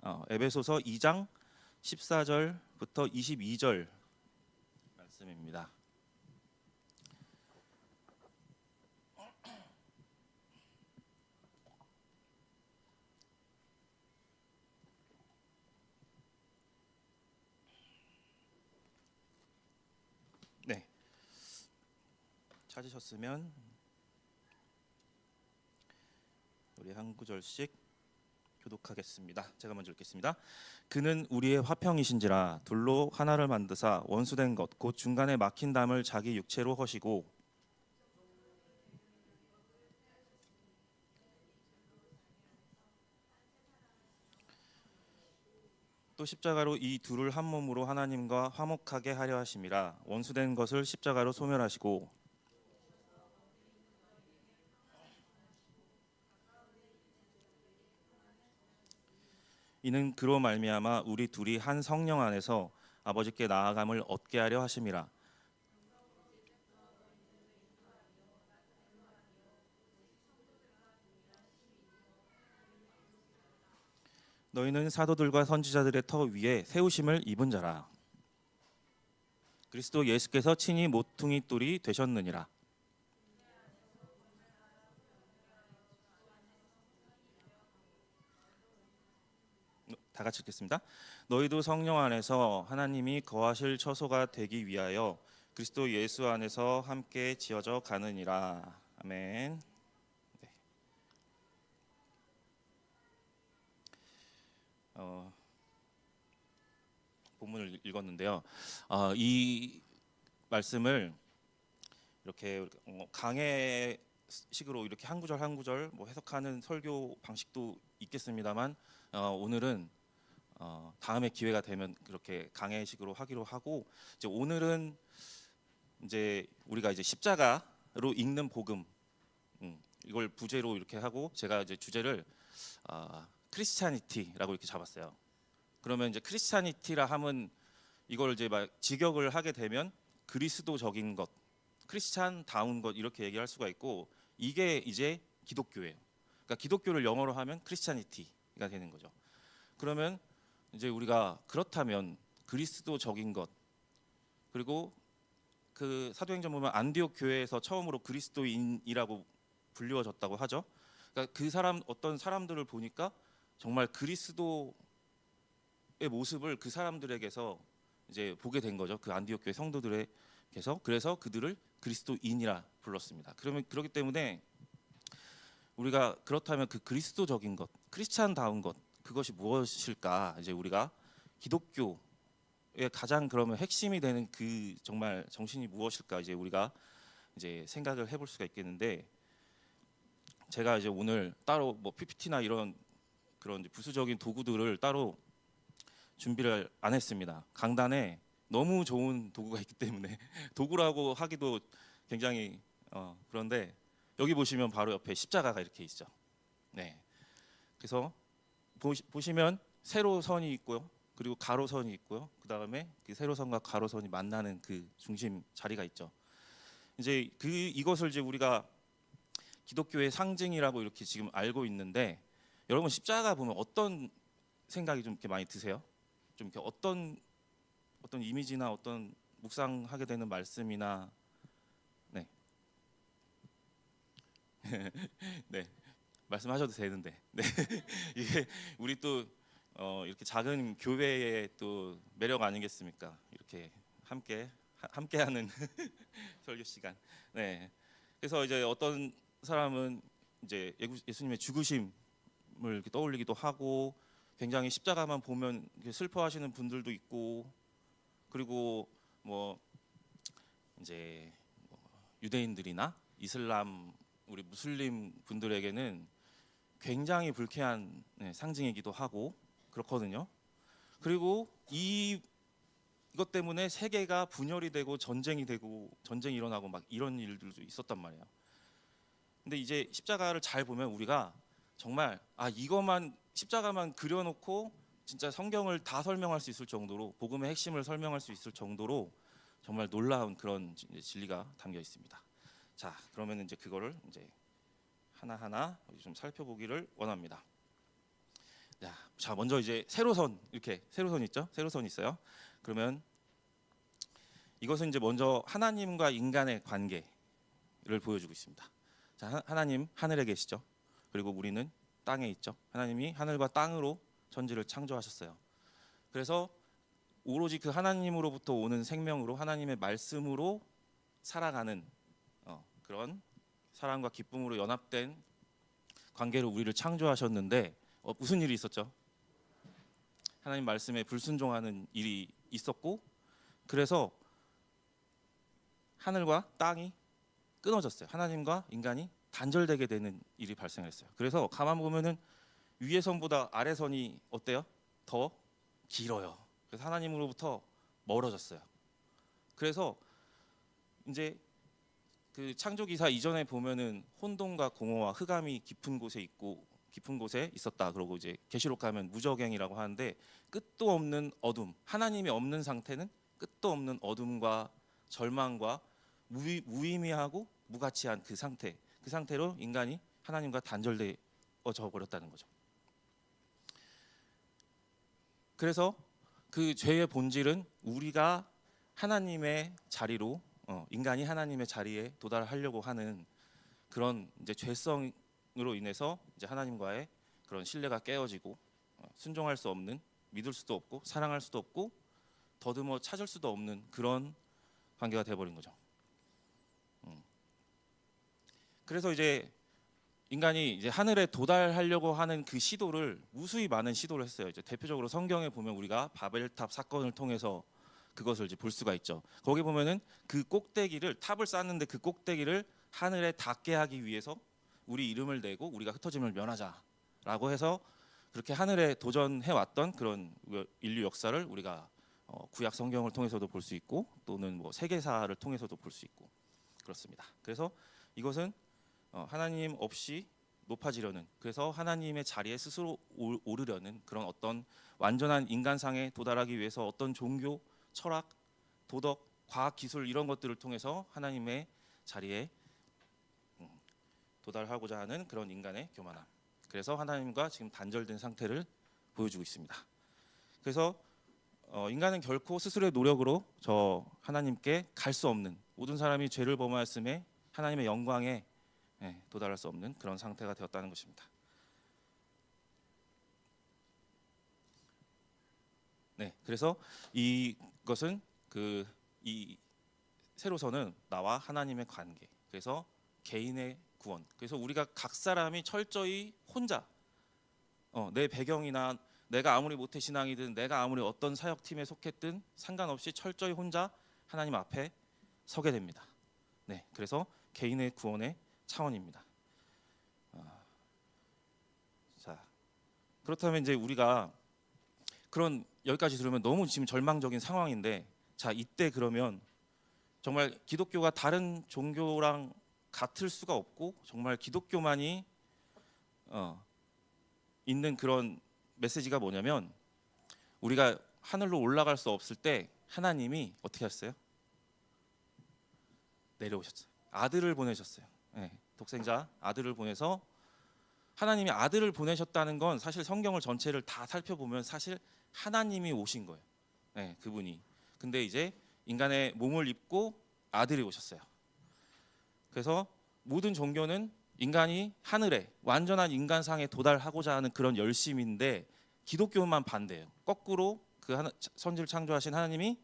에베소서 2장 14절부터 22절 말씀입니다. 네, 찾으셨으면 우리 한 구절씩 교독하겠습니다. 제가 먼저 읽겠습니다. 그는 우리의 화평이신지라 둘로 하나를 만드사 원수된 것 곧 중간에 막힌 담을 자기 육체로 허시고 또 십자가로 이 둘을 한 몸으로 하나님과 화목하게 하려 하심이라. 원수된 것을 십자가로 소멸하시고 이는 그로 말미암아 우리 둘이 한 성령 안에서 아버지께 나아감을 얻게 하려 하심이라. 너희는 사도들과 선지자들의 터 위에 세우심을 입은 자라. 그리스도 예수께서 친히 모퉁이 돌이 되셨느니라. 다 같이 읽겠습니다. 너희도 성령 안에서 하나님이 거하실 처소가 되기 위하여 그리스도 예수 안에서 함께 지어져 가느니라. 아멘. 네. 본문을 읽었는데요. 이 말씀을 이렇게 강해식으로 이렇게 한 구절 한 구절 뭐 해석하는 설교 방식도 있겠습니다만 오늘은 다음에 기회가 되면 그렇게 강해식으로 하기로 하고, 이제 오늘은 이제 우리가 이제 십자가로 읽는 복음, 이걸 부제로 이렇게 하고 제가 이제 주제를 크리스찬이티라고 이렇게 잡았어요. 그러면 이제 크리스찬이티라 하면 이걸 이제 막 직역을 하게 되면 그리스도적인 것, 크리스찬다운 것 이렇게 얘기할 수가 있고, 이게 이제 기독교예요. 그러니까 기독교를 영어로 하면 크리스찬이티가 되는 거죠. 그러면 이제 우리가 그렇다면 그리스도적인 것, 그리고 그 사도행전 보면 안디옥 교회에서 처음으로 그리스도인이라고 불리워졌다고 하죠. 그러니까 그 사람 어떤 사람들을 보니까 정말 그리스도의 모습을 그 사람들에게서 이제 보게 된 거죠. 그 안디옥 교회 성도들에게서. 그래서 그들을 그리스도인이라 불렀습니다. 그러면 그렇기 때문에 우리가 그렇다면 그 그리스도적인 것, 크리스찬다운 것, 그것이 무엇일까? 이제 우리가 기독교의 가장 그러면 핵심이 되는 그 정말 정신이 무엇일까? 이제 우리가 이제 생각을 해볼 수가 있겠는데, 제가 이제 오늘 따로 뭐 PPT나 이런 그런 부수적인 도구들을 따로 준비를 안 했습니다. 강단에 너무 좋은 도구가 있기 때문에 도구라고 하기도 굉장히 그런데 여기 보시면 바로 옆에 십자가가 이렇게 있죠. 네. 그래서 보시면 세로선이 있고요. 그리고 가로선이 있고요. 그 다음에 그 세로선과 가로선이 만나는 그 중심 자리가 있죠. 이제 이것을 이제 우리가 기독교의 상징이라고 이렇게 지금 알고 있는데, 여러분 십자가 보면 어떤 생각이 좀 이렇게 많이 드세요? 좀 이렇게 어떤 이미지나 어떤 묵상하게 되는 말씀이나 네. 네. 말씀하셔도 되는데. 네. 이게 우리 또 이렇게 작은 교회의 또 매력 아니겠습니까? 이렇게 함께하는 설교 시간. 네. 그래서 이제 어떤 사람은 이제 예수님의 죽으심을 이렇게 떠올리기도 하고, 굉장히 십자가만 보면 슬퍼하시는 분들도 있고, 그리고 뭐 이제 유대인들이나 이슬람 우리 무슬림 분들에게는 굉장히 불쾌한 상징이기도 하고 그렇거든요. 그리고 이것 때문에 세계가 분열이 되고 전쟁이 일어나고 막 이런 일들도 있었단 말이에요. 근데 이제 십자가를 잘 보면 우리가 정말 이것만 십자가만 그려놓고 진짜 성경을 다 설명할 수 있을 정도로, 복음의 핵심을 설명할 수 있을 정도로 정말 놀라운 그런 진리가 담겨 있습니다. 자, 그러면 이제 그거를 이제 하나하나 좀 살펴보기를 원합니다. 자, 먼저 이제 세로선, 이렇게 세로선 있죠? 세로선이 있어요. 그러면 이것은 이제 먼저 하나님과 인간의 관계를 보여주고 있습니다. 자, 하나님 하늘에 계시죠. 그리고 우리는 땅에 있죠. 하나님이 하늘과 땅으로 천지를 창조하셨어요. 그래서 오로지 그 하나님으로부터 오는 생명으로, 하나님의 말씀으로 살아가는 그런 사랑과 기쁨으로 연합된 관계로 우리를 창조하셨는데 무슨 일이 있었죠? 하나님 말씀에 불순종하는 일이 있었고, 그래서 하늘과 땅이 끊어졌어요. 하나님과 인간이 단절되게 되는 일이 발생했어요. 그래서 가만 보면은 위의 선보다 아래 선이 어때요? 더 길어요. 그래서 하나님으로부터 멀어졌어요. 그래서 이제 그 창조기사 이전에 보면은 혼돈과 공허와 흑암이 깊은 곳에 있었다. 그러고 이제 계시록 가면 무저갱이라고 하는데 끝도 없는 어둠, 하나님이 없는 상태는 끝도 없는 어둠과 절망과 무의미하고 무가치한 그 상태로 인간이 하나님과 단절되어져 버렸다는 거죠. 그래서 그 죄의 본질은 우리가 하나님의 자리로 인간이 하나님의 자리에 도달하려고 하는 그런 이제 죄성으로 인해서 이제 하나님과의 그런 신뢰가 깨어지고 순종할 수 없는, 믿을 수도 없고 사랑할 수도 없고 더듬어 찾을 수도 없는 그런 관계가 되어버린 거죠. 그래서 이제 인간이 이제 하늘에 도달하려고 하는 그 시도를 무수히 많은 시도를 했어요. 이제 대표적으로 성경에 보면 우리가 바벨탑 사건을 통해서 그것을 이제 볼 수가 있죠. 거기 보면은 그 꼭대기를 탑을 쌓는데 그 꼭대기를 하늘에 닿게 하기 위해서 우리 이름을 내고 우리가 흩어짐을 면하자라고 해서 그렇게 하늘에 도전해 왔던 그런 인류 역사를 우리가 구약 성경을 통해서도 볼 수 있고 또는 뭐 세계사를 통해서도 볼 수 있고 그렇습니다. 그래서 이것은 하나님 없이 높아지려는, 그래서 하나님의 자리에 스스로 오르려는 그런 어떤 완전한 인간상에 도달하기 위해서 어떤 종교, 철학, 도덕, 과학, 기술 이런 것들을 통해서 하나님의 자리에 도달하고자 하는 그런 인간의 교만함. 그래서 하나님과 지금 단절된 상태를 보여주고 있습니다. 그래서 인간은 결코 스스로의 노력으로 저 하나님께 갈 수 없는, 모든 사람이 죄를 범하였음에 하나님의 영광에 도달할 수 없는 그런 상태가 되었다는 것입니다. 네, 그래서 이것은 이 세로선은 나와 하나님의 관계, 그래서 개인의 구원, 그래서 우리가 각 사람이 철저히 혼자 내 배경이나 내가 아무리 모태신앙이든 내가 아무리 어떤 사역팀에 속했든 상관없이 철저히 혼자 하나님 앞에 서게 됩니다. 네, 그래서 개인의 구원의 차원입니다. 자, 그렇다면 이제 우리가 그런 여기까지 들으면 너무 지금 절망적인 상황인데, 자 이때 그러면 정말 기독교가 다른 종교랑 같을 수가 없고 정말 기독교만이 있는 그런 메시지가 뭐냐면, 우리가 하늘로 올라갈 수 없을 때 하나님이 어떻게 하셨어요? 내려오셨어요. 아들을 보내셨어요. 네, 독생자 아들을 보내서, 하나님이 아들을 보내셨다는 건 사실 성경을 전체를 다 살펴보면 사실 하나님이 오신 거예요. 네, 그분이. 근데 이제 인간의 몸을 입고 아들이 오셨어요. 그래서 모든 종교는 인간이 하늘에 완전한 인간상에 도달하고자 하는 그런 열심인데 기독교만 반대예요. 거꾸로 그 선지를 창조하신 하나님이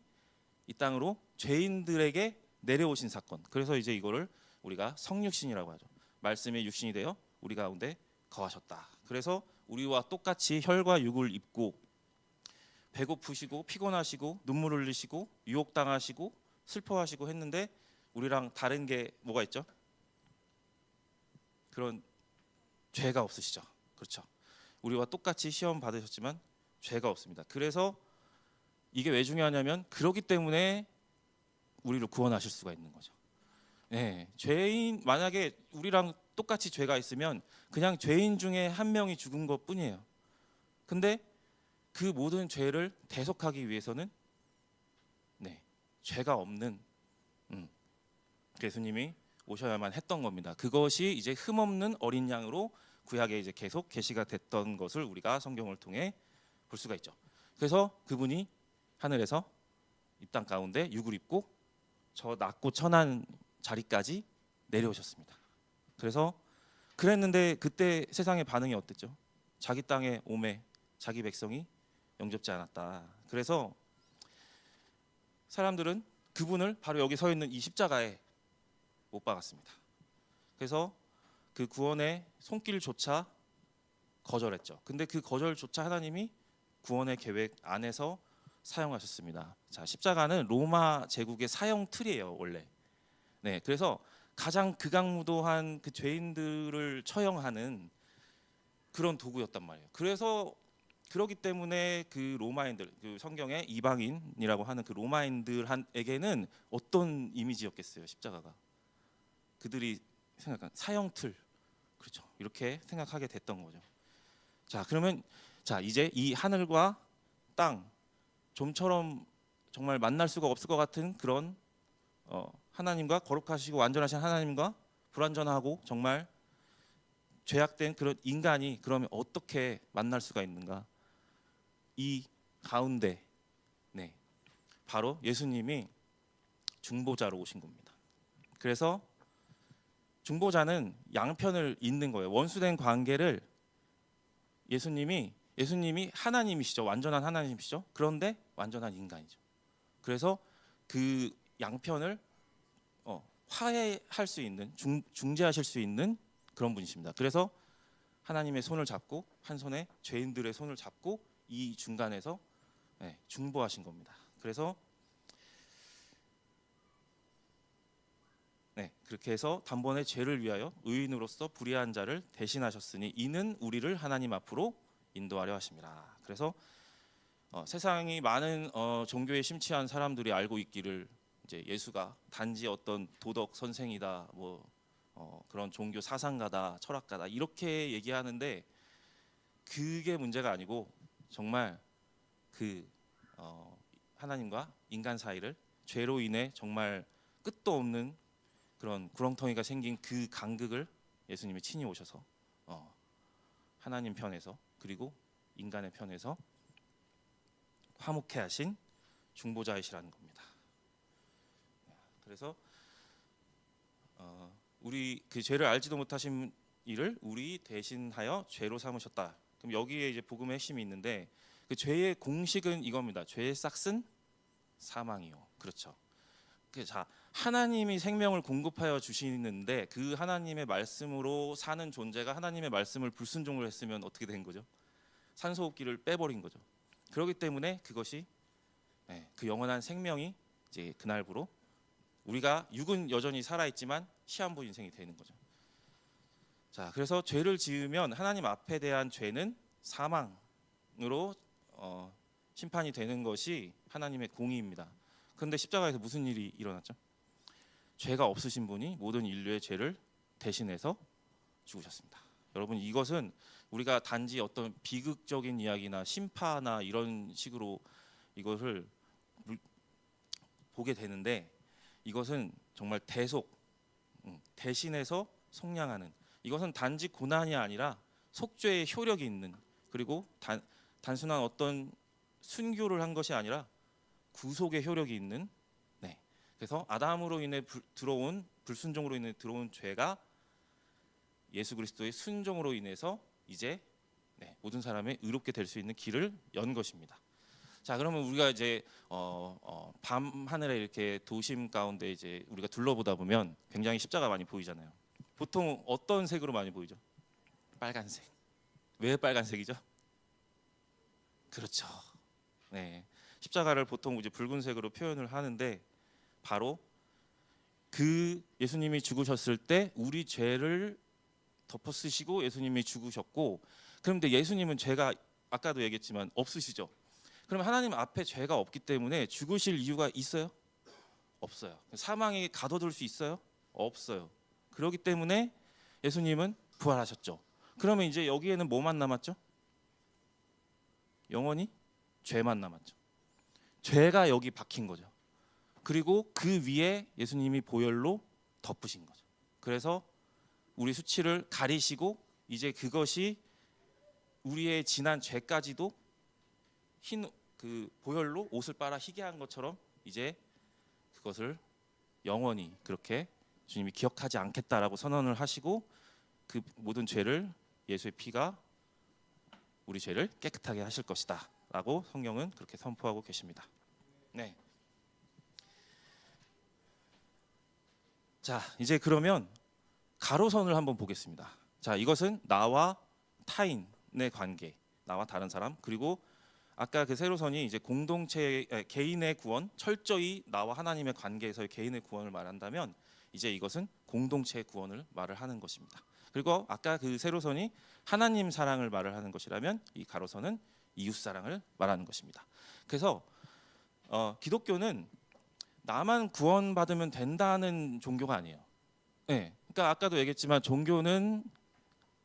이 땅으로 죄인들에게 내려오신 사건. 그래서 이제 이거를 우리가 성육신이라고 하죠. 말씀이 육신이 되어 우리 가운데 거하셨다. 그래서 우리와 똑같이 혈과 육을 입고 배고프시고 피곤하시고 눈물 흘리시고 유혹당하시고 슬퍼하시고 했는데 우리랑 다른 게 뭐가 있죠? 그런 죄가 없으시죠. 그렇죠. 우리와 똑같이 시험 받으셨지만 죄가 없습니다. 그래서 이게 왜 중요하냐면 그렇기 때문에 우리를 구원하실 수가 있는 거죠. 네, 죄인 만약에 우리랑 똑같이 죄가 있으면 그냥 죄인 중에 한 명이 죽은 것뿐이에요. 근데 그 모든 죄를 대속하기 위해서는 죄가 없는 예수님이 오셔야만 했던 겁니다. 그것이 이제 흠없는 어린 양으로 구약에 이제 계속 계시가 됐던 것을 우리가 성경을 통해 볼 수가 있죠. 그래서 그분이 하늘에서 이 땅 가운데 육을 입고 저 낮고 천한 자리까지 내려오셨습니다. 그래서 그랬는데 그때 세상의 반응이 어땠죠? 자기 땅에 오매 자기 백성이 영접지 않았다. 그래서 사람들은 그분을 바로 여기 서 있는 이 십자가에 못 박았습니다. 그래서 그 구원의 손길조차 거절했죠. 근데 그 거절조차 하나님이 구원의 계획 안에서 사용하셨습니다. 자, 십자가는 로마 제국의 사형 틀이에요, 원래. 네, 그래서 가장 극악무도한 그 죄인들을 처형하는 그런 도구였단 말이에요. 그래서 그러기 때문에 그 로마인들, 그 성경의 이방인이라고 하는 그 로마인들에게는 어떤 이미지였겠어요, 십자가가. 그들이 생각한 사형 틀, 그렇죠. 이렇게 생각하게 됐던 거죠. 자, 그러면 자 이제 이 하늘과 땅 좀처럼 정말 만날 수가 없을 것 같은 그런 하나님과 거룩하시고 완전하신 하나님과 불완전하고 정말 죄악된 그런 인간이 그러면 어떻게 만날 수가 있는가? 이 가운데 네, 바로 예수님이 중보자로 오신 겁니다. 그래서 중보자는 양편을 잇는 거예요. 원수된 관계를 예수님이 하나님이시죠. 완전한 하나님이시죠. 그런데 완전한 인간이죠. 그래서 그 양편을 화해할 수 있는 중재하실 수 있는 그런 분이십니다. 그래서 하나님의 손을 잡고 한 손에 죄인들의 손을 잡고 이 중간에서 중보하신 겁니다. 그래서 그렇게 해서 단번에 죄를 위하여 의인으로서 불의한 자를 대신하셨으니 이는 우리를 하나님 앞으로 인도하려 하심이라. 그래서 세상이 많은 종교에 심취한 사람들이 알고 있기를 이제 예수가 단지 어떤 도덕 선생이다, 뭐 그런 종교 사상가다, 철학가다 이렇게 얘기하는데 그게 문제가 아니고 정말 그 하나님과 인간 사이를 죄로 인해 정말 끝도 없는 그런 구렁텅이가 생긴 그 간극을 예수님이 친히 오셔서 하나님 편에서 그리고 인간의 편에서 화목해 하신 중보자이시라는 겁니다. 그래서 우리 그 죄를 알지도 못하신 이를 우리 대신하여 죄로 삼으셨다. 그럼 여기에 이제 복음의 핵심이 있는데 그 죄의 공식은 이겁니다. 죄의 싹은 사망이요. 그렇죠. 자, 하나님이 생명을 공급하여 주시는데 그 하나님의 말씀으로 사는 존재가 하나님의 말씀을 불순종을 했으면 어떻게 된 거죠? 산소호흡기를 빼버린 거죠. 그렇기 때문에 그것이 그 영원한 생명이 이제 그날부로 우리가 육은 여전히 살아있지만 시한부 인생이 되는 거죠. 자, 그래서 죄를 지으면 하나님 앞에 대한 죄는 사망으로 심판이 되는 것이 하나님의 공의입니다. 그런데 십자가에서 무슨 일이 일어났죠? 죄가 없으신 분이 모든 인류의 죄를 대신해서 죽으셨습니다. 여러분, 이것은 우리가 단지 어떤 비극적인 이야기나 심파나 이런 식으로 이것을 보게 되는데 이것은 정말 대신해서 속량하는, 이것은 단지 고난이 아니라 속죄의 효력이 있는, 그리고 단순한 어떤 순교를 한 것이 아니라 구속의 효력이 있는, 그래서 아담으로 인해 들어온 불순종으로 인해 들어온 죄가 예수 그리스도의 순종으로 인해서 이제 모든 사람이 의롭게 될 수 있는 길을 연 것입니다. 자, 그러면 우리가 이제 밤 하늘에 이렇게 도심 가운데 이제 우리가 둘러보다 보면 굉장히 십자가 많이 보이잖아요. 보통 어떤 색으로 많이 보이죠? 빨간색. 왜 빨간색이죠? 그렇죠. 십자가를 보통 이제 붉은색으로 표현을 하는데 바로 그 예수님이 죽으셨을 때 우리 죄를 덮어 쓰시고 예수님이 죽으셨고, 그런데 예수님은 죄가 아까도 얘기했지만 없으시죠. 그럼 하나님 앞에 죄가 없기 때문에 죽으실 이유가 있어요? 없어요. 사망이 가둬둘 수 있어요? 없어요. 그렇기 때문에 예수님은 부활하셨죠. 그러면 이제 여기에는 뭐만 남았죠? 영원히 죄만 남았죠. 죄가 여기 박힌 거죠. 그리고 그 위에 예수님이 보혈로 덮으신 거죠. 그래서 우리 수치를 가리시고 이제 그것이 우리의 지난 죄까지도 흰 그 보혈로 옷을 빨아 희게 한 것처럼 이제 그것을 영원히 그렇게 주님이 기억하지 않겠다라고 선언을 하시고 그 모든 죄를 예수의 피가 우리 죄를 깨끗하게 하실 것이다라고 성경은 그렇게 선포하고 계십니다. 네. 자, 이제 그러면 가로선을 한번 보겠습니다. 자, 이것은 나와 타인의 관계, 나와 다른 사람, 그리고 아까 그 세로선이 이제 공동체 개인의 구원, 철저히 나와 하나님의 관계에서의 개인의 구원을 말한다면 이제 이것은 공동체의 구원을 말을 하는 것입니다. 그리고 아까 그 세로선이 하나님 사랑을 말을 하는 것이라면 이 가로선은 이웃 사랑을 말하는 것입니다. 그래서 기독교는 나만 구원받으면 된다는 종교가 아니에요. 네, 그러니까 아까도 얘기했지만 종교는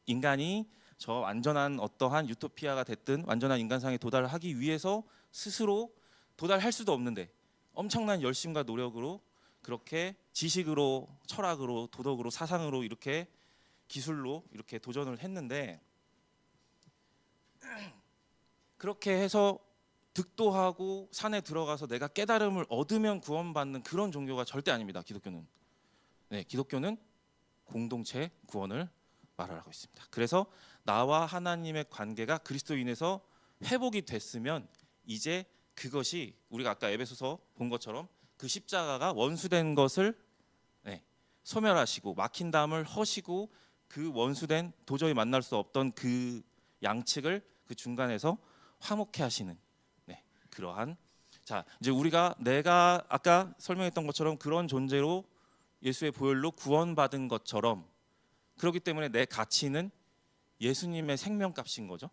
인간이 저 완전한 어떠한 유토피아가 됐든 완전한 인간상에 도달하기 위해서 스스로 도달할 수도 없는데 엄청난 열심과 노력으로 그렇게 지식으로, 철학으로, 도덕으로, 사상으로 이렇게 기술로 이렇게 도전을 했는데 그렇게 해서 득도하고 산에 들어가서 내가 깨달음을 얻으면 구원받는 그런 종교가 절대 아닙니다. 기독교는. 네, 기독교는 공동체 구원을 말하고 있습니다. 그래서 나와 하나님의 관계가 그리스도인에서 회복이 됐으면 이제 그것이 우리가 아까 에베소서 본 것처럼 그 십자가가 원수된 것을 소멸하시고 막힌 담을 허시고 그 원수된 도저히 만날 수 없던 그 양측을 그 중간에서 화목케 하시는 그러한 자 이제 우리가 내가 아까 설명했던 것처럼 그런 존재로 예수의 보혈로 구원받은 것처럼 그렇기 때문에 내 가치는 예수님의 생명값인 거죠.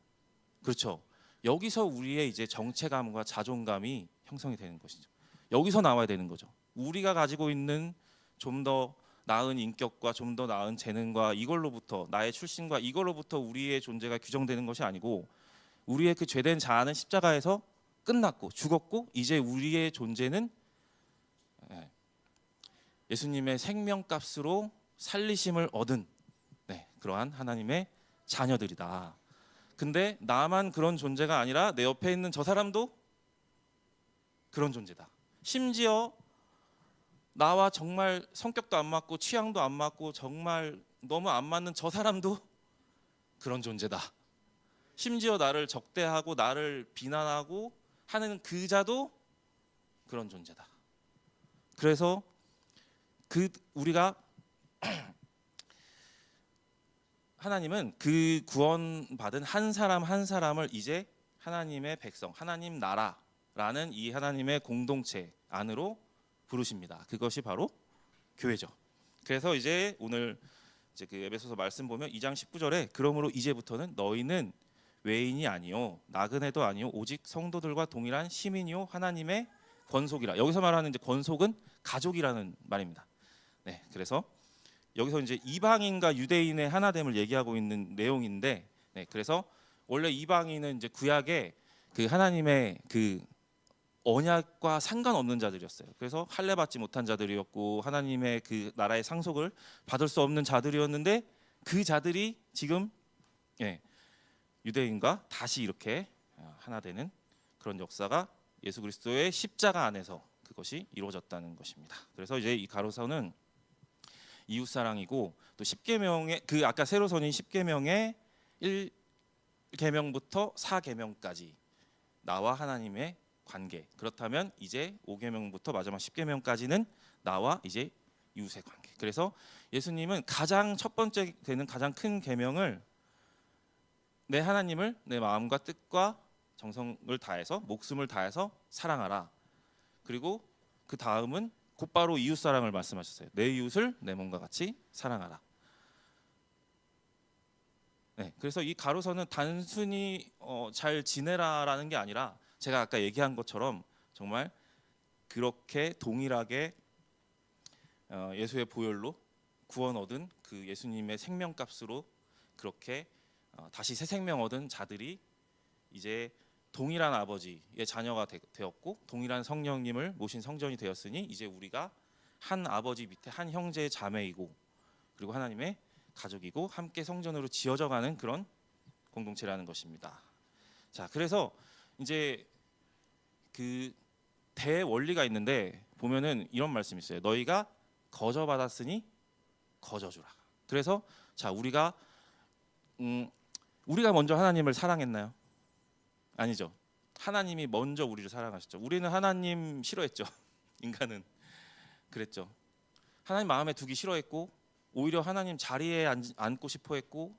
그렇죠. 여기서 우리의 이제 정체감과 자존감이 형성이 되는 것이죠. 여기서 나와야 되는 거죠. 우리가 가지고 있는 좀 더 나은 인격과 좀 더 나은 재능과 이걸로부터 나의 출신과 이걸로부터 우리의 존재가 규정되는 것이 아니고 우리의 그 죄된 자아는 십자가에서 끝났고 죽었고 이제 우리의 존재는 예수님의 생명값으로 살리심을 얻은 그러한 하나님의 자녀들이다. 근데 나만 그런 존재가 아니라 내 옆에 있는 저 사람도 그런 존재다. 심지어 나와 정말 성격도 안 맞고 취향도 안 맞고 정말 너무 안 맞는 저 사람도 그런 존재다. 심지어 나를 적대하고 나를 비난하고 하는 그 자도 그런 존재다. 그래서 우리가 하나님은 그 구원받은 한 사람 한 사람을 이제 하나님의 백성, 하나님 나라라는 이 하나님의 공동체 안으로 부르십니다. 그것이 바로 교회죠. 그래서 이제 오늘 이제 그 에베소서 말씀 보면 2장 19절에 그러므로 이제부터는 너희는 외인이 아니요 나그네도 아니요 오직 성도들과 동일한 시민이요 하나님의 권속이라. 여기서 말하는 이제 권속은 가족이라는 말입니다. 네, 그래서 여기서 이제 이방인과 유대인의 하나됨을 얘기하고 있는 내용인데, 그래서 원래 이방인은 이제 구약에 그 하나님의 그 언약과 상관없는 자들이었어요. 그래서 할례 받지 못한 자들이었고 하나님의 그 나라의 상속을 받을 수 없는 자들이었는데 그 자들이 지금 유대인과 다시 이렇게 하나 되는 그런 역사가 예수 그리스도의 십자가 안에서 그것이 이루어졌다는 것입니다. 그래서 이제 이 가로선은 이웃 사랑이고 또 10계명의 그 아까 세로선인 10계명의 1계명부터 4계명까지 나와 하나님의 관계. 그렇다면 이제 5계명부터 마지막 10계명까지는 나와 이제 이웃의 관계. 그래서 예수님은 가장 첫 번째 되는 가장 큰 계명을 내 하나님을 내 마음과 뜻과 정성을 다해서 목숨을 다해서 사랑하라. 그리고 그 다음은 곧바로 이웃 사랑을 말씀하셨어요. 내 이웃을 내 몸과 같이 사랑하라. 그래서 이 가로선은 단순히 잘 지내라라는 게 아니라 제가 아까 얘기한 것처럼 정말 그렇게 동일하게 예수의 보혈로 구원 얻은 그 예수님의 생명값으로 그렇게 다시 새 생명 얻은 자들이 이제 동일한 아버지의 자녀가 되었고 동일한 성령님을 모신 성전이 되었으니 이제 우리가 한 아버지 밑에 한 형제의 자매이고 그리고 하나님의 가족이고 함께 성전으로 지어져가는 그런 공동체라는 것입니다. 자, 그래서 이제 그 대원리가 있는데 보면은 이런 말씀이 있어요. 너희가 거저 받았으니 거저 주라. 그래서 자, 우리가 먼저 하나님을 사랑했나요? 아니죠. 하나님이 먼저 우리를 사랑하셨죠. 우리는 하나님 싫어했죠. 인간은 그랬죠. 하나님 마음에 두기 싫어했고 오히려 하나님 자리에 앉고 싶어 했고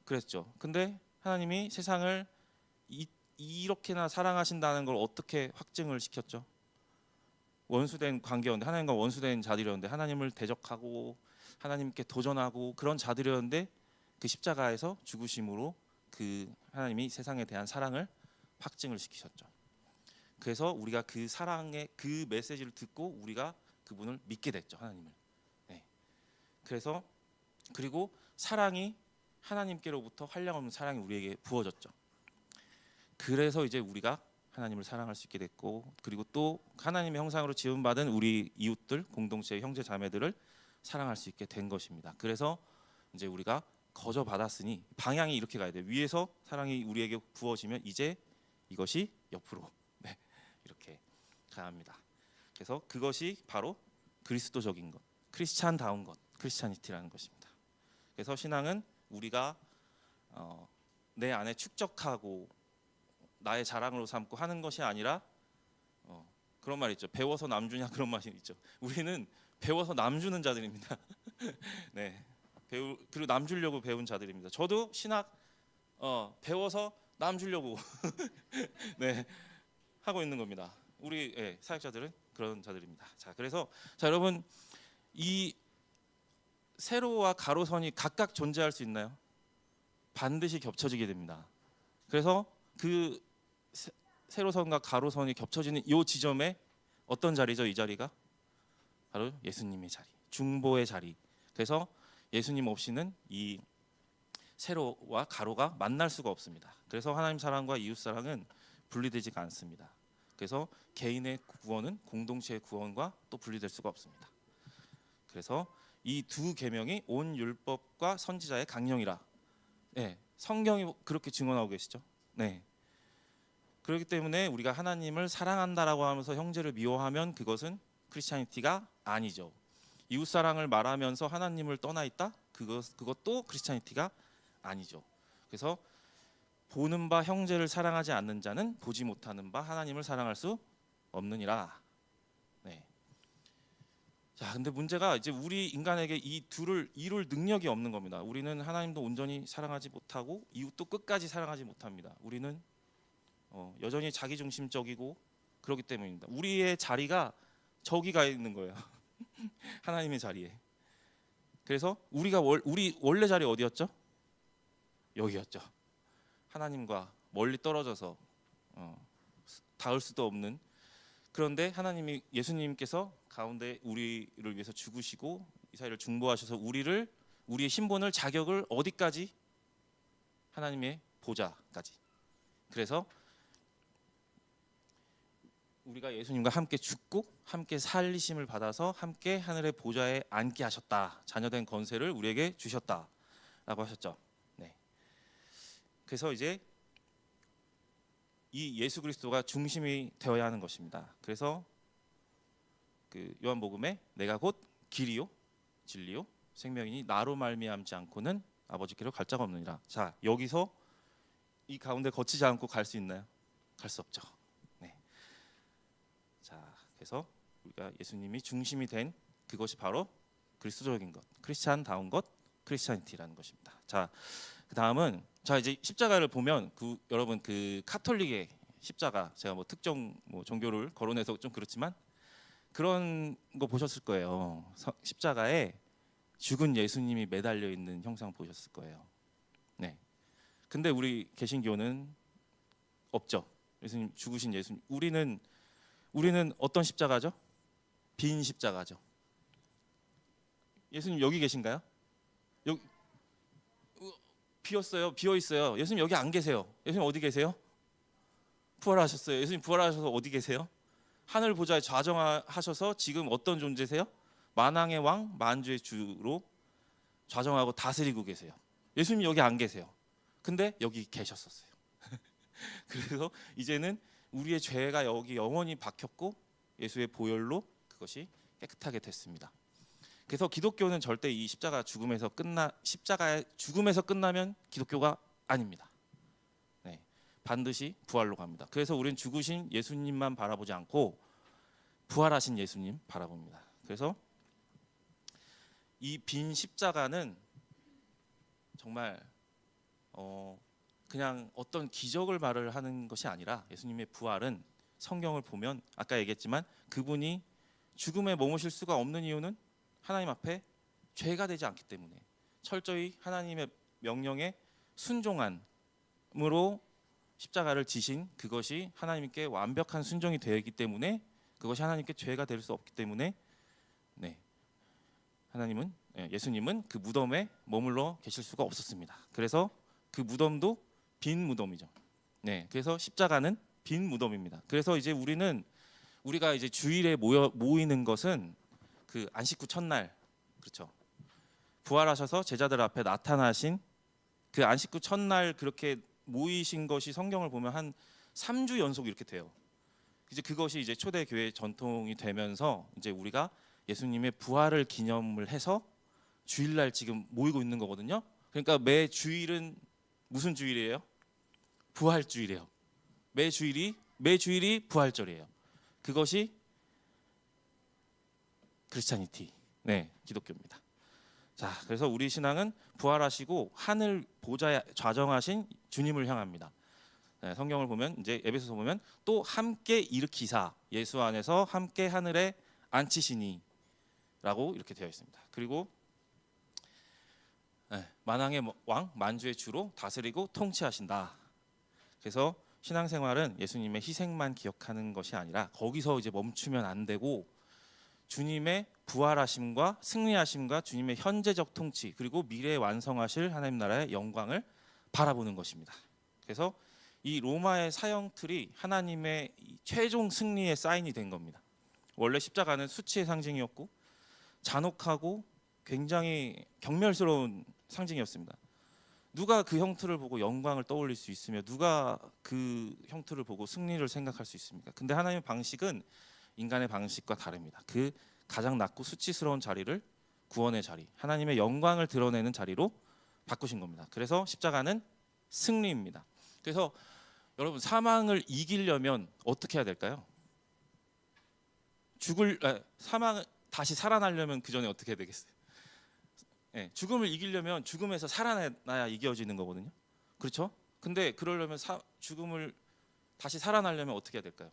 그랬죠. 근데 하나님이 세상을 이렇게나 사랑하신다는 걸 어떻게 확증을 시켰죠? 원수된 관계였는데, 하나님과 원수된 자들이었는데 하나님을 대적하고 하나님께 도전하고 그런 자들이었는데 그 십자가에서 죽으심으로 그 하나님이 세상에 대한 사랑을 확증을 시키셨죠. 그래서 우리가 그 사랑의 그 메시지를 듣고 우리가 그분을 믿게 됐죠. 하나님을. 네. 그래서 그리고 사랑이 하나님께로부터 한량없는 사랑이 우리에게 부어졌죠. 그래서 이제 우리가 하나님을 사랑할 수 있게 됐고, 그리고 또 하나님의 형상으로 지음받은 우리 이웃들, 공동체의 형제 자매들을 사랑할 수 있게 된 것입니다. 그래서 이제 우리가 거저 받았으니 방향이 이렇게 가야 돼요. 위에서 사랑이 우리에게 부어지면 이제 이것이 옆으로 이렇게 가야 합니다. 그래서 그것이 바로 그리스도적인 것, 크리스찬다운 것, 크리스찬이티라는 것입니다. 그래서 신앙은 우리가 내 안에 축적하고 나의 자랑으로 삼고 하는 것이 아니라 그런 말 있죠. 배워서 남 주냐 그런 말이 있죠. 우리는 배워서 남 주는 자들입니다. 네, 그리고 남 주려고 배운 자들입니다. 저도 신학 배워서 남 주려고 네, 하고 있는 겁니다. 우리 사역자들은 그런 자들입니다. 자, 그래서 자 여러분, 이 세로와 가로선이 각각 존재할 수 있나요? 반드시 겹쳐지게 됩니다. 그래서 그 세로선과 가로선이 겹쳐지는 이 지점에 어떤 자리죠? 이 자리가 바로 예수님의 자리, 중보의 자리. 그래서 예수님 없이는 이 세로와 가로가 만날 수가 없습니다. 그래서 하나님 사랑과 이웃 사랑은 분리되지가 않습니다. 그래서 개인의 구원은 공동체의 구원과 또 분리될 수가 없습니다. 그래서 이 두 계명이 온 율법과 선지자의 강령이라. 네, 성경이 그렇게 증언하고 계시죠. 네. 그렇기 때문에 우리가 하나님을 사랑한다라고 하면서 형제를 미워하면 그것은 크리스찬이티가 아니죠. 이웃 사랑을 말하면서 하나님을 떠나 있다? 그것도 크리스찬이티가 아니죠. 그래서 보는 바 형제를 사랑하지 않는 자는 보지 못하는 바 하나님을 사랑할 수 없느니라. 네. 자, 근데 문제가 이제 우리 인간에게 이 둘을 이룰 능력이 없는 겁니다. 우리는 하나님도 온전히 사랑하지 못하고 이웃도 끝까지 사랑하지 못합니다. 우리는 여전히 자기중심적이고 그렇기 때문입니다. 우리의 자리가 저기 가 있는 거예요. 하나님의 자리에. 그래서 우리 원래 자리 어디였죠? 여기였죠. 하나님과 멀리 떨어져서 닿을 수도 없는. 그런데 하나님이 예수님께서 가운데 우리를 위해서 죽으시고 이 사회를 중보하셔서 우리의 신분을 자격을 어디까지? 하나님의 보좌까지. 그래서 우리가 예수님과 함께 죽고 함께 살리심을 받아서 함께 하늘의 보좌에 앉게 하셨다. 자녀된 권세를 우리에게 주셨다라고 하셨죠. 네. 그래서 이제 이 예수 그리스도가 중심이 되어야 하는 것입니다. 그래서 그 요한복음에 내가 곧 길이요 진리요 생명이니 나로 말미암지 않고는 아버지께로 갈 자가 없느니라. 자, 여기서 이 가운데 거치지 않고 갈 수 있나요? 갈 수 없죠. 네. 자, 그래서 우리가 예수님이 중심이 된 그것이 바로 그리스도적인 것, 크리스찬다운 것, 크리스찬이티라는 것입니다. 자, 그 다음은 자 이제 십자가를 보면 여러분 그 카톨릭의 십자가, 제가 뭐 특정 종교를 거론해서 좀 그렇지만 그런 거 보셨을 거예요. 십자가에 죽은 예수님이 매달려 있는 형상 보셨을 거예요. 네. 근데 우리 개신교는 없죠. 예수님 죽으신 예수님. 우리는 어떤 십자가죠? 빈 십자가죠. 예수님 여기 계신가요? 여기 비어 있어요. 예수님 여기 안 계세요. 예수님 어디 계세요? 부활하셨어요. 예수님 부활하셔서 어디 계세요? 하늘 보좌에 좌정하셔서 지금 어떤 존재세요? 만왕의 왕, 만주의 주로 좌정하고 다스리고 계세요. 예수님 여기 안 계세요. 근데 여기 계셨었어요. 그래서 이제는 우리의 죄가 여기 영원히 박혔고 예수의 보혈로 그것이 깨끗하게 됐습니다. 그래서 기독교는 절대 이 십자가의 죽음에서 끝나면 기독교가 아닙니다. 네, 반드시 부활로 갑니다. 그래서 우리는 죽으신 예수님만 바라보지 않고 부활하신 예수님 바라봅니다. 그래서 이 빈 십자가는 정말 그냥 어떤 기적을 말을 하는 것이 아니라 예수님의 부활은 성경을 보면 아까 얘기했지만 그분이 죽음에 머무실 수가 없는 이유는 하나님 앞에 죄가 되지 않기 때문에 철저히 하나님의 명령에 순종함으로 십자가를 지신 그것이 하나님께 완벽한 순종이 되어 있기 때문에 그것이 하나님께 죄가 될 수 없기 때문에 네, 예수님은 그 무덤에 머물러 계실 수가 없었습니다. 그래서 그 무덤도 빈 무덤이죠. 네, 그래서 십자가는 빈 무덤입니다. 그래서 이제 우리가 이제 주일에 모이는 것은 그 안식구 첫날, 그렇죠. 부활하셔서 제자들 앞에 나타나신 그 안식구 첫날 그렇게 모이신 것이 성경을 보면 한 3주 연속 이렇게 돼요. 이제 그것이 이제 초대교회 전통이 되면서 이제 우리가 예수님의 부활을 기념을 해서 주일날 지금 모이고 있는 거거든요. 그러니까 매 주일은 무슨 주일이에요? 부활주일이에요. 매 주일이 부활절이에요. 그것이 크리스찬이티, 네, 기독교입니다. 자, 그래서 우리 신앙은 부활하시고 하늘 보좌에 좌정하신 주님을 향합니다. 네, 성경을 보면 이제 에베소서 보면 또 함께 일으키사 예수 안에서 함께 하늘에 앉히시니라고 이렇게 되어 있습니다. 그리고 만왕의 왕 만주의 주로 다스리고 통치하신다. 그래서 신앙생활은 예수님의 희생만 기억하는 것이 아니라 거기서 이제 멈추면 안 되고 주님의 부활하심과 승리하심과 주님의 현재적 통치 그리고 미래에 완성하실 하나님 나라의 영광을 바라보는 것입니다. 그래서 이 로마의 사형틀이 하나님의 최종 승리의 사인이 된 겁니다. 원래 십자가는 수치의 상징이었고 잔혹하고 굉장히 경멸스러운 상징이었습니다. 누가 그 형틀을 보고 영광을 떠올릴 수 있으며 누가 그 형틀을 보고 승리를 생각할 수 있습니까? 근데 하나님의 방식은 인간의 방식과 다릅니다. 그 가장 낮고 수치스러운 자리를 구원의 자리, 하나님의 영광을 드러내는 자리로 바꾸신 겁니다. 그래서 십자가는 승리입니다. 그래서 여러분 사망을 이기려면 어떻게 해야 될까요? 사망을 다시 살아나려면 그 전에 어떻게 해야 되겠어요? 네, 죽음을 이기려면 죽음에서 살아나야 이겨지는 거거든요. 그렇죠? 근데 그러려면 죽음을 다시 살아나려면 어떻게 해야 될까요?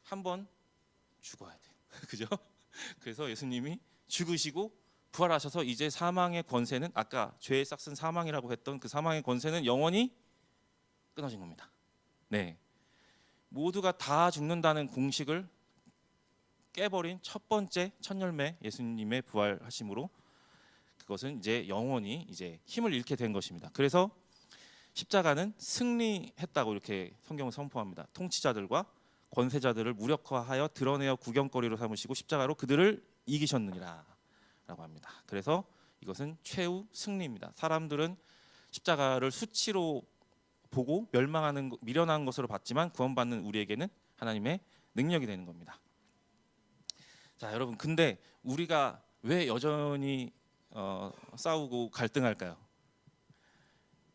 한번 죽어야 돼요. 그죠? 그래서 예수님이 죽으시고 부활하셔서 이제 사망의 권세는 아까 죄의 싹슨 사망이라고 했던 그 사망의 권세는 영원히 끊어진 겁니다. 네, 모두가 다 죽는다는 공식을 깨버린 첫 번째 첫 열매 예수님의 부활하심으로 그것은 이제 영원히 이제 힘을 잃게 된 것입니다. 그래서 십자가는 승리했다고 이렇게 성경을 선포합니다. 통치자들과 권세자들을 무력화하여 드러내어 구경거리로 삼으시고 십자가로 그들을 이기셨느니라 라고 합니다. 그래서 이것은 최후 승리입니다. 사람들은 십자가를 수치로 보고 미련한 것으로 봤지만 구원받는 우리에게는 하나님의 능력이 되는 겁니다. 자, 여러분, 근데 우리가 왜 여전히 싸우고 갈등할까요?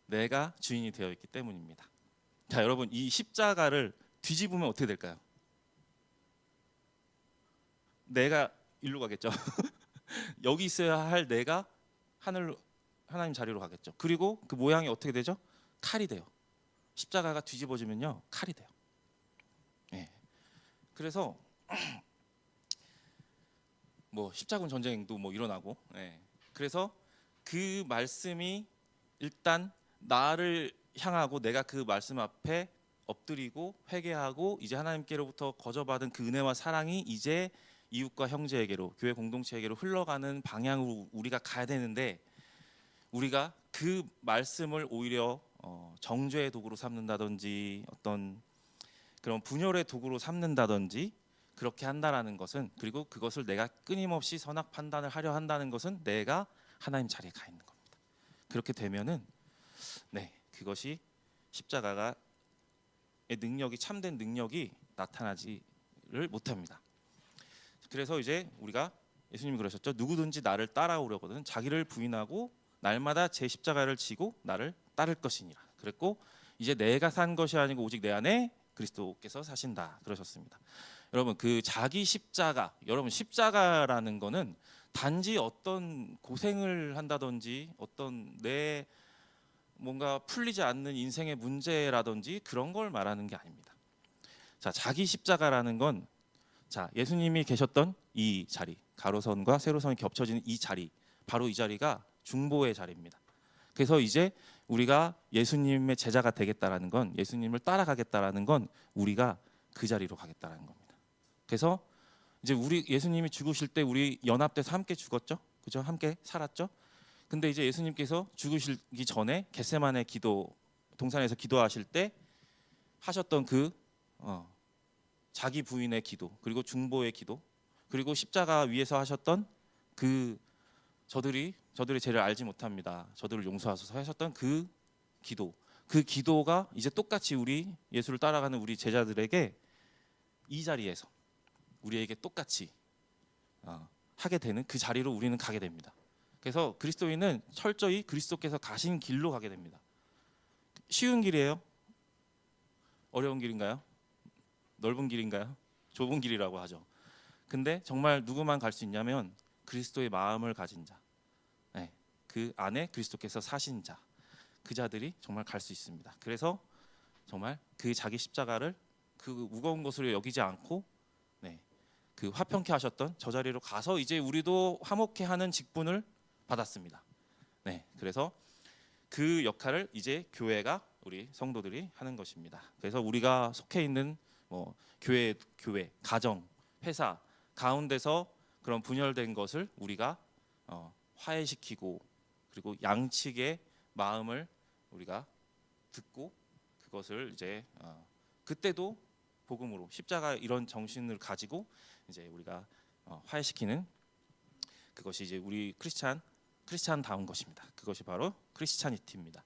내가 주인이 되어 있기 때문입니다. 자, 여러분, 이 십자가를 뒤집으면 어떻게 될까요? 내가 일로 가겠죠. 여기 있어야 할 내가 하나님 자리로 가겠죠. 그리고 그 모양이 어떻게 되죠? 칼이 돼요. 십자가가 뒤집어지면요, 칼이 돼요. 네. 그래서 뭐 십자군 전쟁도 뭐 일어나고, 네. 그래서 그 말씀이 일단 나를 향하고 내가 그 말씀 앞에 엎드리고 회개하고 이제 하나님께로부터 거저받은 그 은혜와 사랑이 이제 이웃과 형제에게로 교회 공동체에게로 흘러가는 방향으로 우리가 가야 되는데 우리가 그 말씀을 오히려 정죄의 도구로 삼는다든지 어떤 그런 분열의 도구로 삼는다든지 그렇게 한다라는 것은 그리고 그것을 내가 끊임없이 선악 판단을 하려 한다는 것은 내가 하나님 자리에 가 있는 겁니다. 그렇게 되면은 그것이 십자가의 능력이 참된 능력이 나타나지를 못합니다. 그래서 이제 우리가 예수님이 그러셨죠. 누구든지 나를 따라오려거든 자기를 부인하고 날마다 제 십자가를 지고 나를 따를 것이니라. 그랬고 이제 내가 산 것이 아니고 오직 내 안에 그리스도께서 사신다 그러셨습니다. 여러분 그 자기 십자가, 여러분 십자가라는 거는 단지 어떤 고생을 한다든지 어떤 내 뭔가 풀리지 않는 인생의 문제라든지 그런 걸 말하는 게 아닙니다. 자, 자기 십자가라는 건 자, 예수님이 계셨던 이 자리, 가로선과 세로선이 겹쳐지는 이 자리, 바로 이 자리가 중보의 자리입니다. 그래서 이제 우리가 예수님의 제자가 되겠다라는 건, 예수님을 따라가겠다라는 건 우리가 그 자리로 가겠다라는 겁니다. 그래서 이제 우리 예수님이 죽으실 때 우리 연합돼서 함께 죽었죠, 그죠? 함께 살았죠. 근데 이제 예수님께서 죽으시기 전에 겟세마네 기도 동산에서 기도하실 때 하셨던 그 자기 부인의 기도, 그리고 중보의 기도, 그리고 십자가 위에서 하셨던 그 저들이 죄를 알지 못합니다, 저들을 용서하소서 하셨던 그 기도, 그 기도가 이제 똑같이 우리 예수를 따라가는 우리 제자들에게 이 자리에서 우리에게 똑같이 하게 되는 그 자리로 우리는 가게 됩니다. 그래서 그리스도인은 철저히 그리스도께서 가신 길로 가게 됩니다. 쉬운 길이에요? 어려운 길인가요? 넓은 길인가요? 좁은 길이라고 하죠. 근데 정말 누구만 갈 수 있냐면 그리스도의 마음을 가진 자, 그 안에 그리스도께서 사신 자, 그 자들이 정말 갈 수 있습니다. 그래서 정말 그 자기 십자가를 그 무거운 것으로 여기지 않고 그 화평케 하셨던 저 자리로 가서 이제 우리도 화목케 하는 직분을 받았습니다. 그래서 그 역할을 이제 교회가, 우리 성도들이 하는 것입니다. 그래서 우리가 속해 있는 교회, 가정, 회사 가운데서 그런 분열된 것을 우리가 화해시키고, 그리고 양측의 마음을 우리가 듣고 그것을 이제 그때도 복음으로 십자가 이런 정신을 가지고 이제 우리가 화해시키는 그것이 이제 우리 크리스찬다운 것입니다. 그것이 바로 크리스찬이티입니다.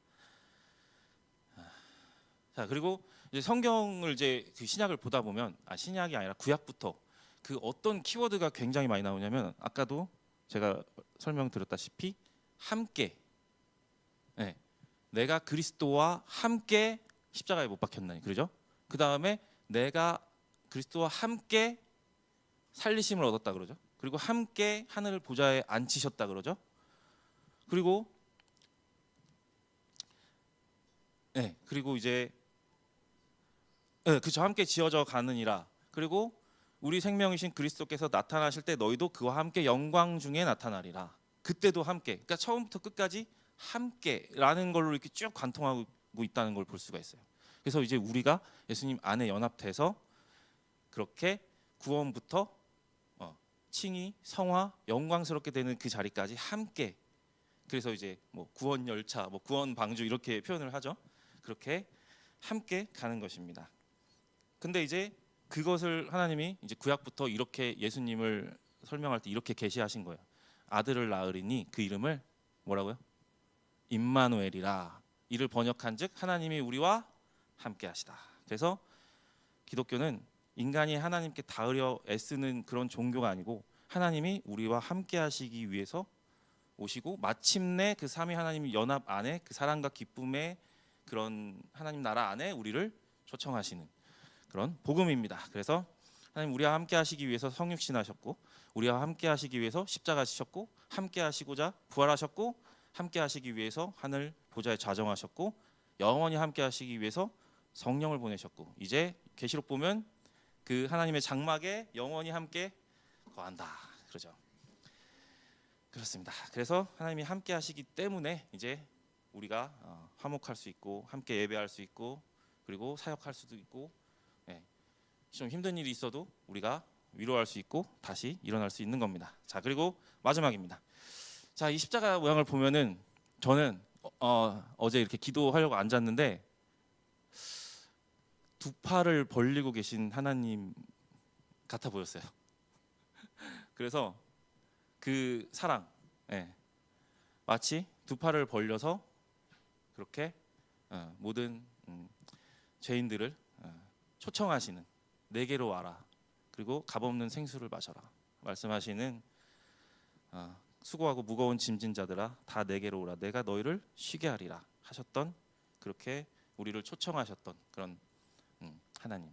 자, 그리고 이제 성경을 이제 그 신약을 보다 보면 신약이 아니라 구약부터 그 어떤 키워드가 굉장히 많이 나오냐면 아까도 제가 설명드렸다시피 함께, 내가 그리스도와 함께 십자가에 못 박혔나니, 그러죠? 그 다음에 내가 그리스도와 함께 살리심을 얻었다 그러죠. 그리고 함께 하늘 보좌에 앉히셨다 그러죠. 그리고 이제 그저 함께 지어져 가느니라. 그리고 우리 생명이신 그리스도께서 나타나실 때 너희도 그와 함께 영광 중에 나타나리라. 그때도 함께. 그러니까 처음부터 끝까지 함께라는 걸로 이렇게 쭉 관통하고 있다는 걸 볼 수가 있어요. 그래서 이제 우리가 예수님 안에 연합돼서 그렇게 구원부터 칭의, 성화, 영광스럽게 되는 그 자리까지 함께. 그래서 이제 구원 열차, 구원 방주 이렇게 표현을 하죠. 그렇게 함께 가는 것입니다. 근데 이제 그것을 하나님이 이제 구약부터 이렇게 예수님을 설명할 때 이렇게 계시하신 거예요. 아들을 낳으리니 그 이름을 뭐라고요? 임마누엘이라. 이를 번역한즉 하나님이 우리와 함께하시다. 그래서 기독교는 인간이 하나님께 닿으려 애쓰는 그런 종교가 아니고 하나님이 우리와 함께하시기 위해서 오시고 마침내 그 삼위 하나님 연합 안에 그 사랑과 기쁨의 그런 하나님 나라 안에 우리를 초청하시는 그런 복음입니다. 그래서 하나님 우리와 함께 하시기 위해서 성육신하셨고, 우리와 함께 하시기 위해서 십자가 지셨고, 함께 하시고자 부활하셨고, 함께 하시기 위해서 하늘 보좌에 좌정하셨고, 영원히 함께 하시기 위해서 성령을 보내셨고, 이제 계시록 보면 그 하나님의 장막에 영원히 함께 거한다 그러죠. 그렇습니다. 그래서 하나님이 함께 하시기 때문에 이제 우리가 화목할 수 있고, 함께 예배할 수 있고, 그리고 사역할 수도 있고, 좀 힘든 일이 있어도 우리가 위로할 수 있고 다시 일어날 수 있는 겁니다. 자, 그리고 마지막입니다. 자, 이 십자가 모양을 보면은 저는 어제 이렇게 기도하려고 앉았는데 두 팔을 벌리고 계신 하나님 같아 보였어요. 그래서 그 사랑, 마치 두 팔을 벌려서 그렇게 모든 죄인들을 초청하시는 내게로 와라. 그리고 값없는 생수를 마셔라. 말씀하시는 수고하고 무거운 짐진 자들아 다 내게로 오라. 내가 너희를 쉬게 하리라 하셨던 그렇게 우리를 초청하셨던 그런 하나님.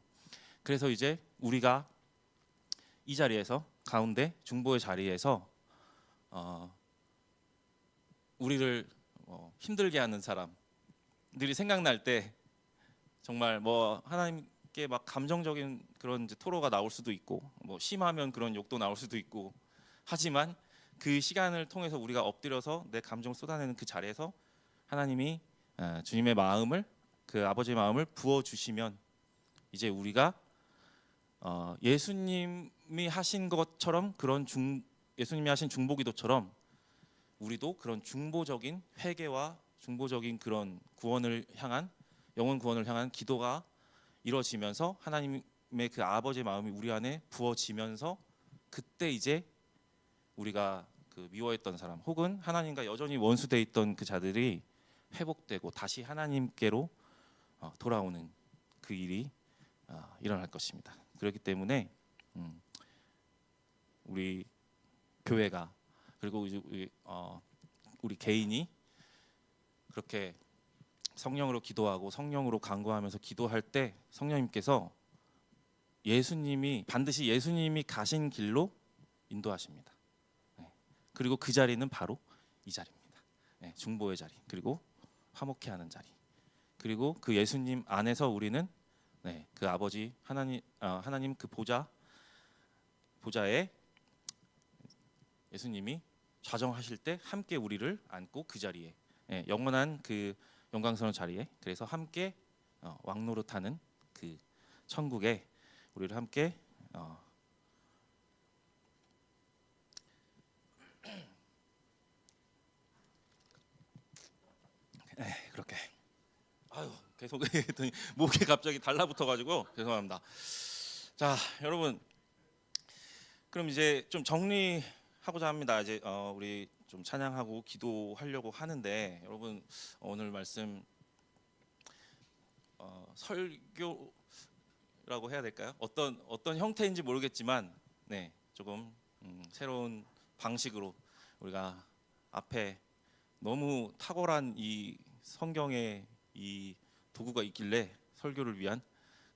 그래서 이제 우리가 이 자리에서 가운데 중보의 자리에서 우리를 힘들게 하는 사람들이 생각날 때 정말 뭐 하나님께 막 감정적인 그런 이제 토로가 나올 수도 있고 뭐 심하면 그런 욕도 나올 수도 있고 하지만 그 시간을 통해서 우리가 엎드려서 내 감정을 쏟아내는 그 자리에서 하나님이 주님의 마음을 그 아버지의 마음을 부어 주시면 이제 우리가 예수님이 하신 것처럼 그런 예수님이 하신 중보기도처럼 우리도 그런 중보적인 회개와 중보적인 그런 구원을 향한 영혼 구원을 향한 기도가 이루어지면서 하나님의 그 아버지의 마음이 우리 안에 부어지면서 그때 이제 우리가 그 미워했던 사람 혹은 하나님과 여전히 원수돼 있던 그 자들이 회복되고 다시 하나님께로 돌아오는 그 일이 일어날 것입니다. 그렇기 때문에 우리 교회가 그리고 우리 개인이 그렇게 성령으로 기도하고 성령으로 간구하면서 기도할 때 성령님께서 반드시 예수님이 가신 길로 인도하십니다. 그리고 그 자리는 바로 이 자리입니다. 중보의 자리, 그리고 화목케 하는 자리, 그리고 그 예수님 안에서 우리는 그 아버지 하나님 그 보좌에 예수님이 좌정하실 때 함께 우리를 안고 그 자리에 영원한 그 영광스러운 자리에 그래서 함께 왕노릇하는 그 천국에 우리를 함께 그렇게 계속 목에 갑자기 달라붙어가지고 죄송합니다. 자, 여러분 그럼 이제 좀 정리하고자 합니다. 이제 우리 좀 찬양하고 기도하려고 하는데 여러분 오늘 말씀 설교라고 해야 될까요? 어떤 형태인지 모르겠지만 조금 새로운 방식으로 우리가 앞에 너무 탁월한 이 성경의 이 도구가 있길래 설교를 위한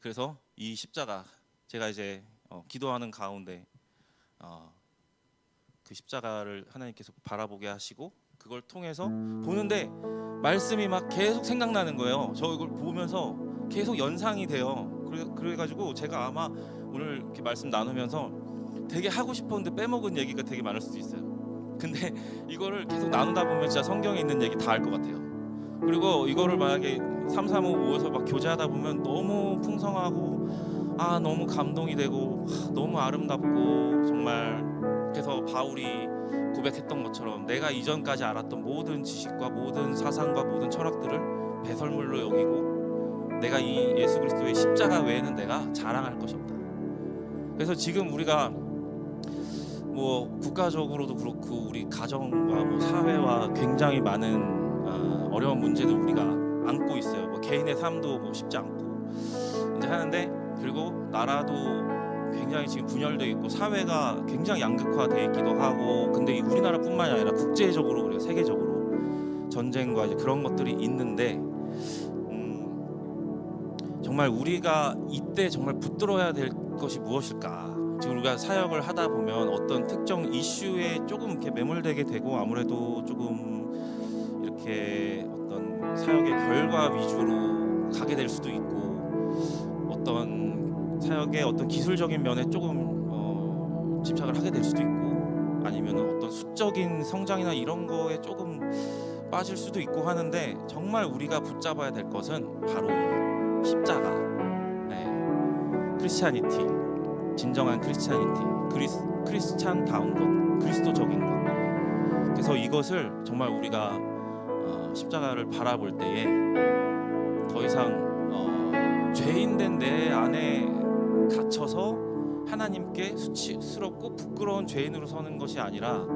그래서 이 십자가 제가 이제 기도하는 가운데 그 십자가를 하나님께서 바라보게 하시고 그걸 통해서 보는데 말씀이 막 계속 생각나는 거예요. 저 이걸 보면서 계속 연상이 돼요. 그래가지고 제가 아마 오늘 이렇게 말씀 나누면서 되게 하고 싶었는데 빼먹은 얘기가 되게 많을 수도 있어요. 근데 이거를 계속 나누다 보면 진짜 성경에 있는 얘기 다 할 것 같아요. 그리고 이거를 만약에 3, 4, 5 모여서 막 교제하다 보면 너무 풍성하고 너무 감동이 되고 너무 아름답고 정말 그래서 바울이 고백했던 것처럼 내가 이전까지 알았던 모든 지식과 모든 사상과 모든 철학들을 배설물로 여기고 내가 이 예수 그리스도의 십자가 외에는 내가 자랑할 것이 없다. 그래서 지금 우리가 뭐 국가적으로도 그렇고 우리 가정과 뭐 사회와 굉장히 많은 어려운 문제들 우리가 안고 있어요. 뭐 개인의 삶도 뭐 쉽지 않고 이제 하는데 그리고 나라도 굉장히 지금 분열되어 있고 사회가 굉장히 양극화되어 있기도 하고 근데 우리나라뿐만이 아니라 국제적으로 그리고 세계적으로 전쟁과 이제 그런 것들이 있는데 정말 우리가 이때 정말 붙들어야 될 것이 무엇일까? 지금 우리가 사역을 하다 보면 어떤 특정 이슈에 조금 이렇게 매몰되게 되고 아무래도 조금 이렇게 어떤 사역의 결과 위주로 가게 될 수도 있고 어떤 사역의 어떤 기술적인 면에 조금 집착을 하게 될 수도 있고 아니면 어떤 수적인 성장이나 이런 거에 조금 빠질 수도 있고 하는데 정말 우리가 붙잡아야 될 것은 바로 이 십자가, 크리스찬이티, 진정한 크리스찬이티, 크리스찬다운 것, 그리스도적인 것. 그래서 이것을 정말 우리가 십자가를 바라볼 때에 더 이상 죄인된 내 안에 갇혀서 하나님께 수치스럽고 부끄러운 죄인으로 서는 것이 아니라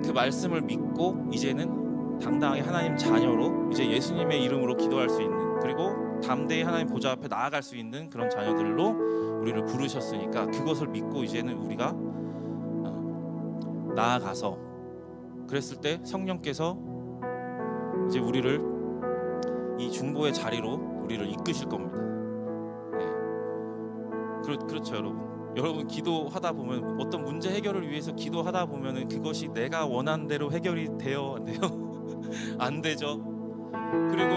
그 그 말씀을 믿고 이제는 당당하게 하나님 자녀로 이제 예수님의 이름으로 기도할 수 있는, 그리고 담대히 하나님 보좌 앞에 나아갈 수 있는 그런 자녀들로 우리를 부르셨으니까 그것을 믿고 이제는 우리가 나아가서, 그랬을 때 성령께서 이제 우리를 이 중보의 자리로 우리를 이끄실 겁니다. 네. 그렇죠, 여러분 기도하다 보면 어떤 문제 해결을 위해서 기도하다 보면은 그것이 내가 원하는 대로 해결이 돼요, 안 돼요? 안 되죠. 그리고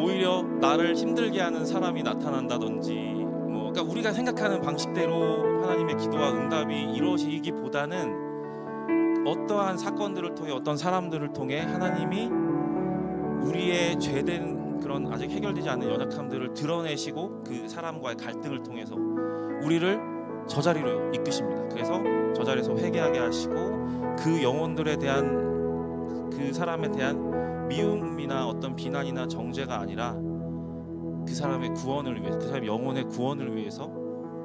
오히려 나를 힘들게 하는 사람이 나타난다든지, 그러니까 우리가 생각하는 방식대로 하나님의 기도와 응답이 이루어지기보다는 어떠한 사건들을 통해, 어떤 사람들을 통해 하나님이 우리의 죄된 그런 아직 해결되지 않은 연약함들을 드러내시고 그 사람과의 갈등을 통해서 우리를 저 자리로 이끄십니다. 그래서 저 자리에서 회개하게 하시고 그 영혼들에 대한, 그 사람에 대한 미움이나 어떤 비난이나 정죄가 아니라 그 사람의 구원을 위해서, 그 사람의 영혼의 구원을 위해서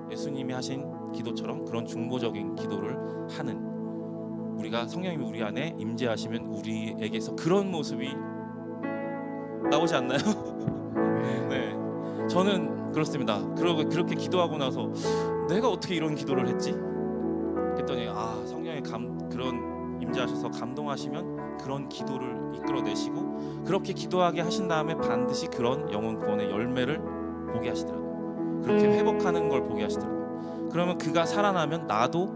예수님이 하신 기도처럼 그런 중보적인 기도를 하는, 우리가 성령님이 우리 안에 임재하시면 우리에게서 그런 모습이 나오지 않나요? 네, 저는 그렇습니다. 그렇게 기도하고 나서 내가 어떻게 이런 기도를 했지? 그랬더니 성령의 그런 임재하셔서 감동하시면 그런 기도를 이끌어내시고 그렇게 기도하게 하신 다음에 반드시 그런 영혼 구원의 열매를 보게 하시더라고요. 그렇게 회복하는 걸 보게 하시더라고요. 그러면 그가 살아나면 나도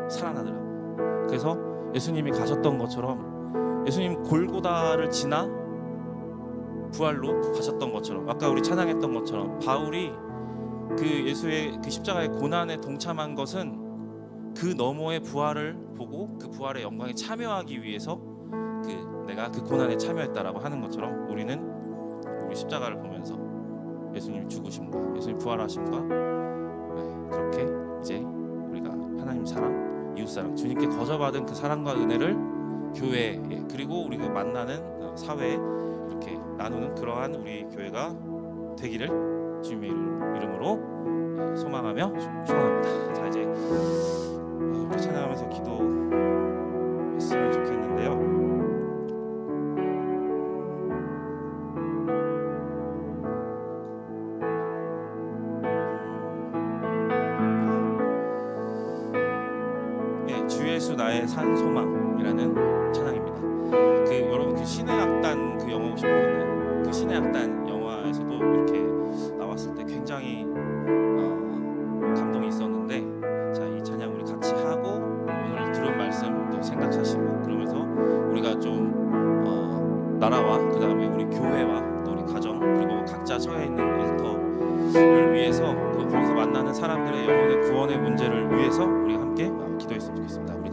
살아나더라고요. 그래서 예수님이 가셨던 것처럼, 예수님 골고다를 지나 부활로 가셨던 것처럼, 아까 우리 찬양했던 것처럼 바울이 그 예수의 그 십자가의 고난에 동참한 것은 그 너머의 부활을 보고 그 부활의 영광에 참여하기 위해서 내가 그 고난에 참여했다라고 하는 것처럼 우리는 우리 십자가를 보면서 예수님 죽으심과 예수님 부활하심과 그렇게 이제 우리가 하나님 사랑, 이웃 사랑, 주님께 거저받은 그 사랑과 은혜를 교회에, 그리고 우리가 만나는 사회에 이렇게 나누는 그러한 우리 교회가 되기를 주님의 이름으로 소망하며 축원합니다. 자, 이제 우리 찬양하면서 기도했으면 좋겠는데요. 주 예수 나의 산 소망이라는 찬양입니다. 여러분 그 신의 악단 그 영화 혹시 보셨나요? 그 신의 악단 영화에서도 이렇게 나왔을 때 굉장히 감동이 있었는데, 자, 이 찬양 우리 같이 하고 오늘 들은 말씀 또 생각하시고, 그러면서 우리가 좀 나라와 그 다음에 우리 교회와 또 우리 가정, 그리고 각자 처해 있는 일터를 위해서, 거기서 만나는 사람들의 영혼의 구원의 문제를 위해서 우리가 함께 기도했으면 좋겠습니다.